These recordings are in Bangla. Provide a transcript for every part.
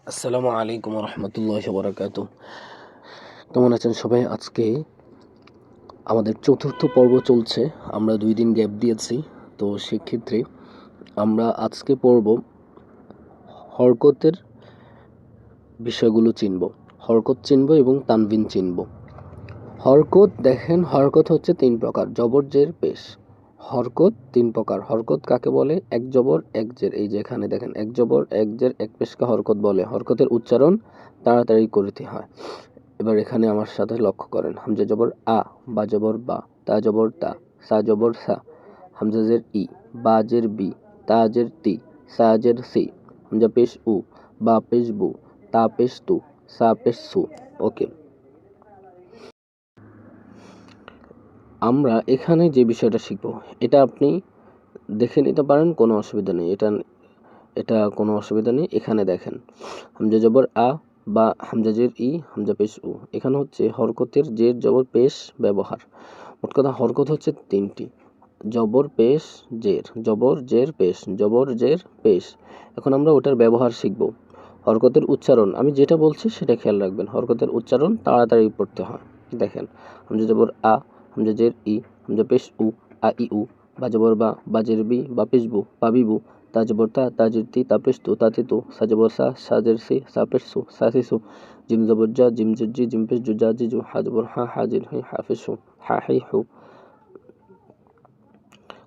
আসসালামু আলাইকুম রহমতুল্লাহি বারাকাতুহু। কেমন আছেন সবাই? আজকে আমাদের চতুর্থ পর্ব চলছে। আমরা 2 দিন গ্যাপ দিয়েছি। তো সেক্ষেত্রে আমরা আজকে পড়ব হরকতের বিষয়গুলো চিনব। হরকত চিনব এবং তানবিন চিনব। হরকত দেখেন, হরকত হচ্ছে 3 প্রকার: জবর, জের, পেশ। হরকত 3 প্রকার। হরকত কাকে বলে? এক জবর এক জের। এই যে এখানে দেখেন, এক জবর এক জের এক পেশকে হরকত বলে। হরকতের উচ্চারণ তাড়াতাড়ি করতে হয়। এবার এখানে আমার সাথে লক্ষ্য করেন। হামজা জবর আ, বা জবর বা, তা জবর তা, সা জবর সা, হামজা জের ই, বা জের বি, তা জের তি, সা জের সি, হামজা পেশ উ, বা পেশ বু, তা পেশ তু, সা পেশ সু। ওকে, আমরা এখানে যে বিষয়টা শিখব এটা আপনি দেখে নিতে পারেন, কোনো অসুবিধা নেই। এটা কোনো অসুবিধা নেই। এখানে দেখেন, হামজা জবর আ বা হামজা জের ই, হামজা পেশ উ। এখানে হচ্ছে হরকতের জের জবর পেশ ব্যবহার। মোট কথা হরকত হচ্ছে 3টি: জবর পেশ জের, জবর জের পেশ, জবর জের পেশ। এখন আমরা ওটার ব্যবহার শিখব। হরকতের উচ্চারণ আমি যেটা বলছি সেটা খেয়াল রাখবেন। হরকতের উচ্চারণ তাড়াতাড়ি পড়তে হয়। দেখেন, হামজা জবর আ, হামজা জের ই, হামজা পেশ উ, আ ই উ, বা জবর বা, বা জের বি, বা পেশ বু, বা বিবু, তা জবর তা, তা জের তি, তা পেশ তু, তা তি তু, সা জবর সা, সা জের সি, সা পেশ সু, সা সি সু, জিম জবর জা, জিম জের জি, জিম পেশ জু, জা জি জু, হা জবর হা, হা জের হি, হা পেশ হু, হা হি হু,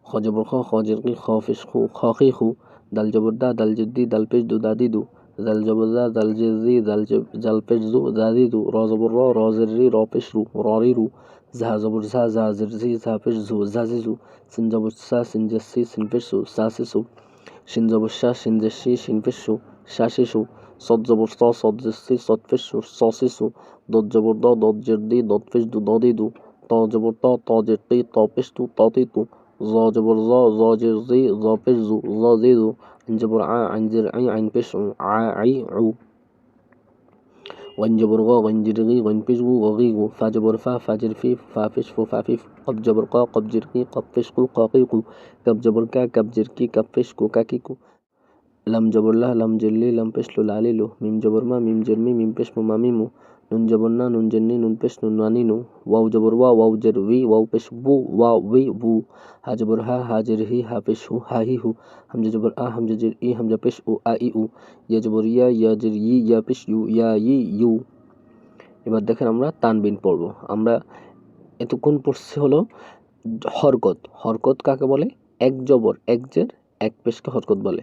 খ জবর খ, খ জের কি, খ পেশ খু, খ হি খু, দাল জবর দা, দাল জের দি, দাল পেশ দু, দা দি দু, জাল জবর জা, জাল জের জি, জাল পেশ জু, জা দি দু, র জবর র, র জের রি, র পেশ রু, র রি রু, ঝা জবর ঝা, ঝা জের ঝি, ঝা পেশ ঝু, ঝা ঝি ঝু, সিন জবর সা, সিন জের সি, সিন পেশ সু, সা সি সু, শিন জবর সা, শিন জের সি, শিন পেশ সু, সা সি সু, সদ জবর স, সদ জের সি, সদ পেশ সু, স সি সু, দদ জবর দ, দদ জের দি, দদ পেশ দু, দ দি দু, ত জবর ত, ত জের তি, ত পেশ তু, ত তি তু, জ জবর জ, জ জের জি, জ পেশ জু, জ জি জু, আইন জবর আ, আইন জের আই, আইন পেশ উ, আ আই উ, গইন জবর গ, গইন জের গি, গইন পেশ গু, গ গি গু, ফা জবর ফা, ফা জের ফি, ফা পেশ ফু, ফা ফি ফু, কফ জবর ক, কফ জের কি, কফ পেশ কু, ক কি কু, কাপ জবর কা, কাপ জের কি, কাপ পেশ কু, কা কি কু, লাম জবর লা, লাম জের লি, লাম পেশ লু, লা লি লু, মিম জবর মা, মিম জের মি, মিম পেশ মু, মা মি মু, নুন জবর না, নুন জের নি, নুন পেশ নু, না নি নু, ওয়াও জবর ওয়া, ওয়াও জের উই, ওয়াও পেশ বু, ওয়া উই বু, হা জবর হা, হা জের হি, হা পেশ হু, হা হি হু, হামজা জবর আ, হামজা জের ই, হামজা পেশ উ, আ ই উ, ইয়া জবর ইয়া, ইয়া জের ই, ইয়া পেশ ইউ, ইয়া ই ইউ। এবার দেখেন আমরা তানবিন পড়ব। আমরা এতক্ষণ পড়ছি হলো হরকত। হরকত কাকে বলে? এক জবর এক জের এক পেশকে হরকত বলে।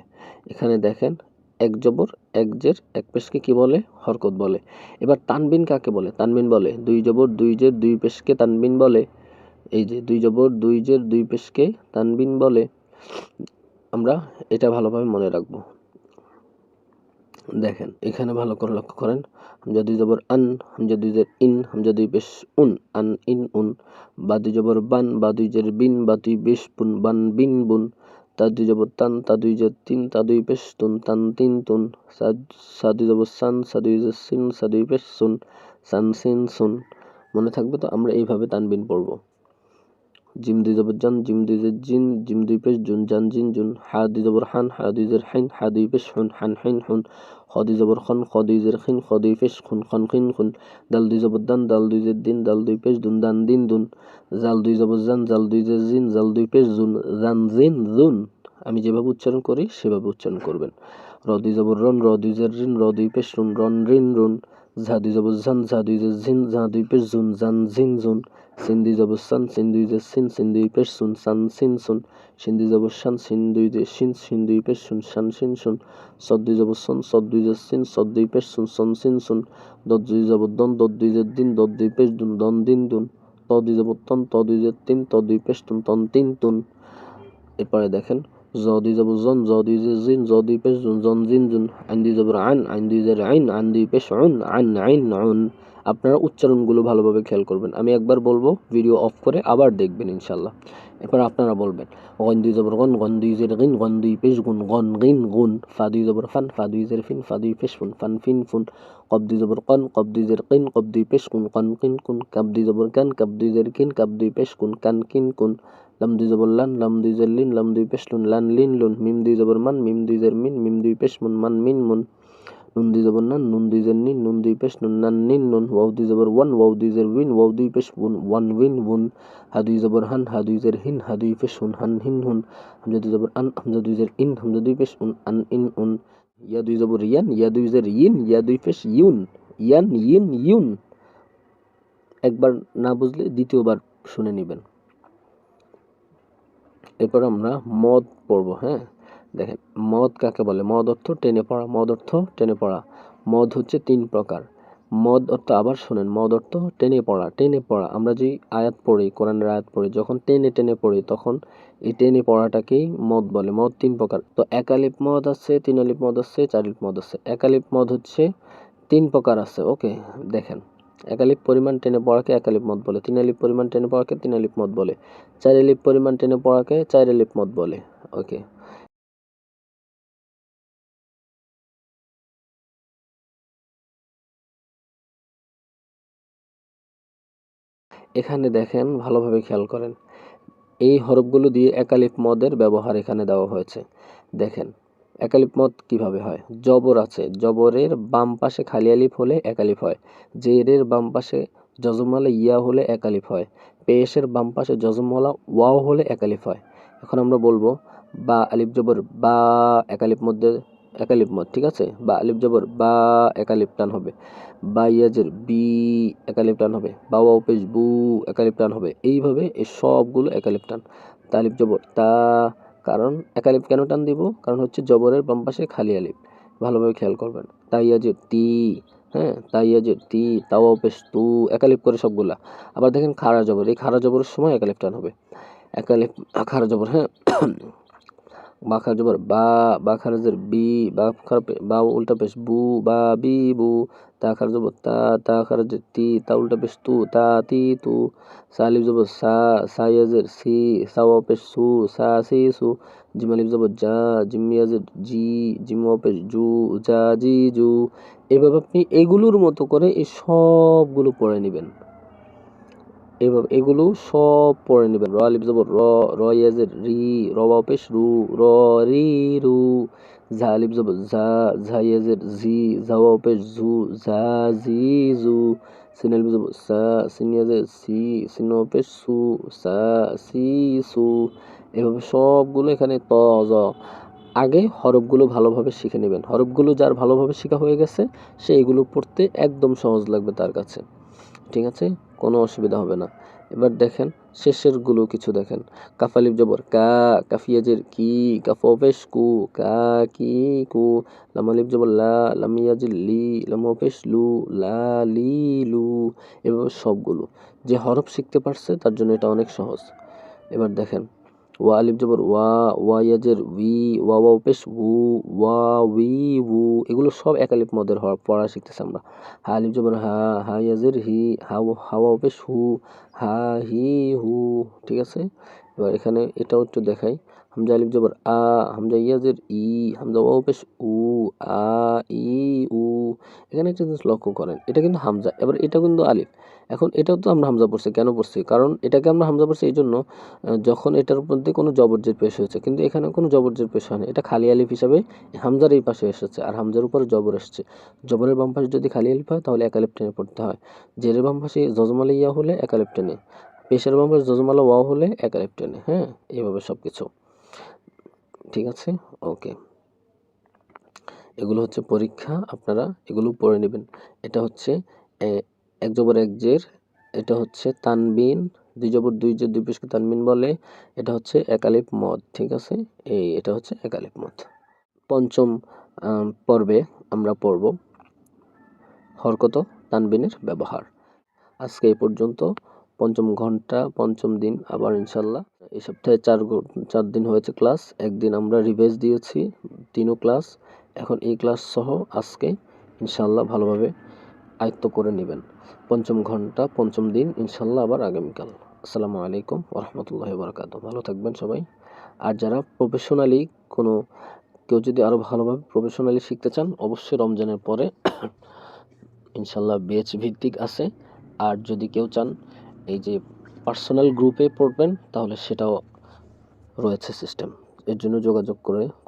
এখানে দেখেন, এক জবর এক জের এক পেশকে কি বলে? হরকত বলে। এবার তানবিন কাকে বলে? তানবিন বলে 2 জবর 2 জের 2 পেশকে তানবিন বলে। এই যে 2 জবর 2 জের 2 পেশকে তানবিন বলে। আমরা এটা ভালোভাবে মনে রাখবো। দেখেন এখানে ভালো করে লক্ষ্য করেন, হামজা 2 জবর আন, হামজা 2 জের ইন, হামজা 2 পেশ উন, আন ইন উন, বা 2 জবর বান, বা 2 জের বিন, বা 2 পেশ বুন, বান বিন বুন, তা 2 জবর তান, তা 2 জের তিন, তা 2 পেশ তুন, তান তিন তুন, সা 2 জবর সান, সা 2 জের সিন, সা 2 পেশ সুন, সান সিন সুন। মনে থাকবে তো? আমরা এইভাবে তানবিন পড়ব। জিম 2 জবর জান, জিম 2 জের জিন, জিম 2 পেশ জুন, জান জিন জুন, হা 2 জবর হান, হা 2 জের হাইন, হা 2 পেশ হুন, হান হাইন হুন, খ 2 জবর খন, খ 2 জের খিন, খ 2 পেশ খুন, খন খিন খুন, দাল 2 জবর দান, দাল 2 জের দিন, দাল 2 পেশ দুন, দান দিন দুন, জাল 2 জবর জান, জাল 2 জের জিন, জাল 2 পেশ জুন, জান জিন জুন। আমি যেভাবে উচ্চারণ করি সেভাবে উচ্চারণ করবেন। র 2 জবর রন, র 2 জের রিন, র 2 পেশ রুন, রন রিন রুন, ঝা 2 জবর ঝান, ঝা 2 জের ঝিন, ঝা 2 পেশ জুন, জান ঝিন জুন, সিন 2 জবর সান, সিন 2 জের সিন, সিন 2 পেশ সুন, সান সিন সুন, সিন 2 জবর শান, সিন 2 জের শিন, সিন 2 পেশ সুন, শান সিন সুন, সদ 2 জবর সন, সদ 2 জের সিন, সদ 2 পেশ সুন, সন সিন সুন, দদ 2 জবর দন, দদ 2 জের দিন, দদ 2 পেশ দুন, দন দিন দুন, ত 2 জবর তন, ত 2 জের তিন, ত 2 পেশ তুন, তন তিন তুন। এরপরে দেখেন, জ 2 জবর জন, জ 2 জের জিন, জ 2 পেশ জুন, জন জিন জুন, আইন 2 জবর আইন, আইন 2 জের আইন, আইন 2 পেশ উন, আইন আইন উন। আপনারা উচ্চারণগুলো ভালোভাবে খেয়াল করবেন। আমি একবার বলবো, ভিডিও অফ করে আবার দেখবেন ইনশাল্লাহ। এরপর আপনারা বলবেন, গন 2 জবর গন, গন 2 জের গিন, গন 2 পেশ গুন, গন গিন গুন, ফা 2 জবর ফান, ফা 2 জের ফিন, ফা 2 পেশ ফুন, ফান ফিন ফুন, কব 2 জবর কন, কব 2 জের কিন, কব 2 পেশ কুন, কন কিন কুন, কাব 2 জবর কান, কাব 2 জের কিন, কাব 2 পেশ কুন, কান কিন কুন, লাম 2 জবর লান, লাম 2 জের লিন, লাম 2 পেশ লুন, লান লিন লুন, মিম 2 জবর মান, মিম 2 জের মিন, মিম 2 পেশ মুন, মান মিন মুন, নুন দুই জবর নান, নুন দুই জের নিন, নুন দুই পেশ নুন, নান নিন নুন, ওয়াও দুই জবর ওয়ান, ওয়াও দুই জের উইন, ওয়াও দুই পেশ উন, ওয়ান উইন উন, হা দুই জবর হান, হা দুই জের হিন, হা দুই পেশ হুন, হান হিন হুন, হামজা দুই জবর আন, হামজা দুই জের ইন, হামজা দুই পেশ উন, আন ইন উন, ইয়া দুই জবর ইয়ান, ইয়া দুই জের ইন, ইয়া দুই পেশ ইউন, ইয়ান ইন ইউন। একবার না বুঝলে দ্বিতীয়বার শুনে নেবেন। এরপর আমরা মদ পড়ব। হ্যাঁ, দেখেন মদ কাকে বলে? মদ অর্থ টেনে পড়া, মদ অর্থ টেনে পড়া। মদ হচ্ছে 3 প্রকার। মদ অর্থ, আবার শোনেন, মদ অর্থ টেনে পড়া, টেনে পড়া। আমরা যে আয়াত পড়ি, কোরআনের আয়াত পড়ি, যখন টেনে টেনে পড়ি তখন এই টেনে পড়াটাকেই মদ বলে। মদ 3 প্রকার। তো একালিপ মদ আছে, 3 আলিপ মদ আছে, 4 আলিপ মদ আছে। একালিপ মদ হচ্ছে 3 প্রকার আছে। ওকে, দেখেন একালিপ পরিমাণ টেনে পড়াকে একালিপ মদ বলে, 3 আলিপ পরিমাণ টেনে পড়াকে 3 আলিপ মদ বলে, 4 আলিপ পরিমাণ টেনে পড়াকে 4 আলিপ মদ বলে। ওকে, এখানে দেখেন ভালোভাবে খেয়াল করেন, এই হরফগুলো দিয়ে একালিপ মদের ব্যবহার এখানে দেওয়া হয়েছে। দেখেন একালিপ মদ কিভাবে হয়। জবর আছে, জবরের বাম পাশে খালি আলিফ হলে একালিফ হয়, জেরের বাম পাশে জজমওয়ালা ইয়া হলে একালিফ হয়, পেশের বাম পাশে জজমওয়ালা ওয়াও হলে একালিফ হয়। এখন আমরা বলবো বা আলিফ জবর বা, একালিপ মধ্যে একালিপ মদ, ঠিক আছে। বা আলিফ জবর বা, একালিপ টান হবে। বা ইয়াজের বি, একালিপ টান হবে। বা ওয়াও পেশ বু, একালিপ টান হবে। এইভাবে এই সবগুলো একালিপ টান। তালিফ জবর তা, কারণ একালিপ কেন টান দিব? কারণ হচ্ছে জবরের বাম পাশে খালি আলিফ। ভালোভাবে খেয়াল করবেন। তাইয়াজের তি, হ্যাঁ, তাইয়াজের তি, তাওয়াও পেশ তু, একালিপ করে সবগুলা। আবার দেখেন খাড়া জবর, এই খাড়া জবরের সময় একালিপ টান হবে। একালিপ খাড়া জবর, হ্যাঁ। বা খারা জবর বা, বা খারাজের বি, বা খারাপ বা উল্টা পেশ বু, বা বি বু, তা খারা জবর তা, তা খারাজের তি, তা উল্টা পেশ তু, তা তি তু, সালিফ জবর সা, সাইয়াজের সি, সাওয়া পেশ সু, সা সি সু, জিমালিফ জবর যা, জিমিয়াজের জি, জিমা পেশ জু, যা জি জু। এভাবে আপনি এগুলোর মতো করে এই সবগুলো পড়ে নেবেন। এভাবে এগুলো সব পড়ে নেবেন। র আলিফ জবর র, র ইয়াজের রি, র ওয়াও পেশ রু, র রি রু, ঝা আলিফ জবর ঝা, ঝা ইয়াজের ঝি, ঝা ওয়াও পেশ ঝু, ঝা ঝি জু, সিন আলিফ জবর সা, সিন ইয়াজের সি, সিন ওয়াও পেশ সু, সা সি সু। এভাবে সবগুলো এখানে ত জ। আগে হরফগুলো ভালোভাবে শিখে নেবেন। হরফগুলো যার ভালোভাবে শেখা হয়ে গেছে সে এগুলো পড়তে একদম সহজ লাগবে তার কাছে, ঠিক আছে, কোনো অসুবিধা হবে না। এবার দেখেন শেষের গুলো কিছু দেখেন। কাফালিফ জবর কা, কাফিয়াজের কি, কাফেশ কু, কা কি কু, লামালিফ জবর লা, লামিয়াজির লি, লামফেশ লু, লা লি লু। এভাবে সবগুলো যে হরফ শিখতে পারছে তার জন্য এটা অনেক সহজ। এবার দেখেন ওয়া আলিফ জবর ওয়া, ওয়া ইয়াজের উই, ওয়া ওয়াও পেশ উ, ওয়া উই উ। এগুলো সব একালিফ মদের পড়া শিখতেছি আমরা। হা আলিফ জবর হা, হা ইয়াজের হি, হা ওয়াও পেশ হু, হা হি হু, ঠিক আছে। এবার এখানে এটাও একটু দেখাই। হামজা আলিফ জবর আ, হামজা ইয়াজের ই, হামজা ওয়াও পেশ উ, আ ই উ। এখানে একটা জিনিস লক্ষ্য করেন, এটা কিন্তু হামজা, এবার এটা কিন্তু আলিফ। এখন এটাও তো আমরা হামজা পড়ছি, কেন পড়ছি? কারণ এটাকে আমরা হামজা পড়ছি এই জন্য যখন এটার মধ্যে কোনো জবরজের পেশ হয়েছে, কিন্তু এখানে কোনো জবরজের পেশ হয়নি, এটা খালি আলিফ হিসাবে হামজার এই পাশে এসেছে, আর হামজার উপরে জবর এসেছে। জবরের বাম পাশে যদি খালি আলিফ হয় তাহলে একালিফ টেনে পড়তে হয়। জেরের বাম পাশে জজমালা ইয়া হলে একালিফ টেনে, পেশের বাম পাশে জজমালা ওয়াও হলে একালিফ টেনে। হ্যাঁ, এইভাবে সব কিছু, ঠিক আছে। ওকে, এগুলো হচ্ছে পরীক্ষা, আপনারা এগুলো পড়ে নেবেন। এটা হচ্ছে এক জবর এক জের, এটা হচ্ছে তানবিন, দুই জবর দুই জের দুই পেশকে তানবিন বলে, এটা হচ্ছে একালিফ মদ, ঠিক আছে। এটা হচ্ছে একালিফ মদ। পঞ্চম পর্বে আমরা পড়ব হরকত তানবিনের ব্যবহার। আজকে এই পর্যন্ত। পঞ্চম ঘন্টা, পঞ্চম দিন আবার ইনশাল্লাহ। এই সপ্তাহে 4 দিন হয়েছে ক্লাস, একদিন আমরা রিভাইজ দিয়েছি, 3ও ক্লাস। এখন এই ক্লাস সহ আজকে ইনশাল্লাহ ভালোভাবে আয়ত্ত করে নেবেন। পঞ্চম ঘন্টা, পঞ্চম দিন ইনশাল্লাহ আবার আগামীকাল। আসসালামু আলাইকুম ওরহমতুল্লাহি ওয়াবারাকাতুহু। ভালো থাকবেন সবাই। আর যারা প্রফেশনালি কোনো কেউ যদি আরও ভালোভাবে প্রফেশনালি শিখতে চান অবশ্যই রমজানের পরে ইনশাল্লাহ ব্যাচ ভিত্তিক আছে। আর যদি কেউ চান এই যে পার্সোনাল গ্রুপে পড়বেন তাহলে সেটাও রয়েছে সিস্টেম, এর জন্য যোগাযোগ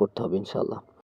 করতে হবে ইনশাল্লাহ।